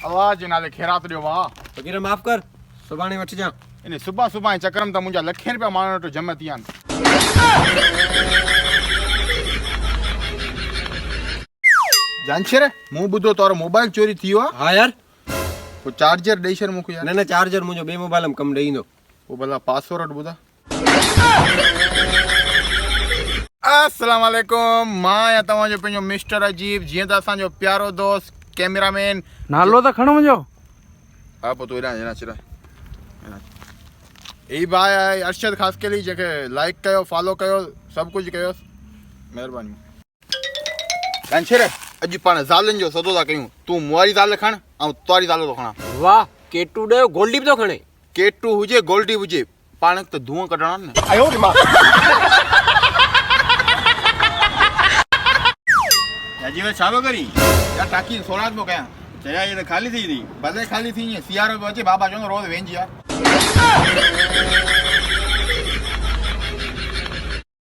आवाज नाले खेरात ॾियो वाह फकीर माफ़ कर, सुभाणे वठी जा। इन सुबह सुबह चक्कर में त मुंहिंजा लखें रुपया माण्हू वटि जमा थी आहिनि। जानशर मूं ॿुधो तोरो मोबाइल चोरी थी वियो आहे। हाँ यार, पोइ चार्जर ॾेई छॾ मूंखे यार। न चार्जर मुंहिंजो ॿिए मोबाइल में कमु ॾेई ईंदो। पोइ भला पासवर्ड ॿुधा। अस्सलाम वालेकुम, मां आहियां तव्हांजो पंहिंजो मिस्टर अजीब। जीअं त असांजो प्यारो दोस्त कैमरामैन नालो त खणो मुंहिंजो। हा पोइ तूं हेॾां अचु ही भाई आहे अरशद ख़ासकेली, जंहिंखे लाइक कयो, फॉलो कयो, सभु कुझु कयोसि, महिरबानी। जानशर अॼु पाण ज़ालनि जो सौदो था कयूं। तूं मुआरी ज़ाल खण ऐं तुआरी ज़ाल थो खणा। वाह, केटू ॾे गोल्डी बि थो खणे। केटू हुजे गोल्डी हुजे, पाण त धुओं कढणो आहे न। अजीब छा पियो करी यार? टाकी सोराज पियो कयां। चया ये त खाली थी भले खाली थी, सियारो पियो अचे, बाबा चवंदो रोज़ वेंजी यार।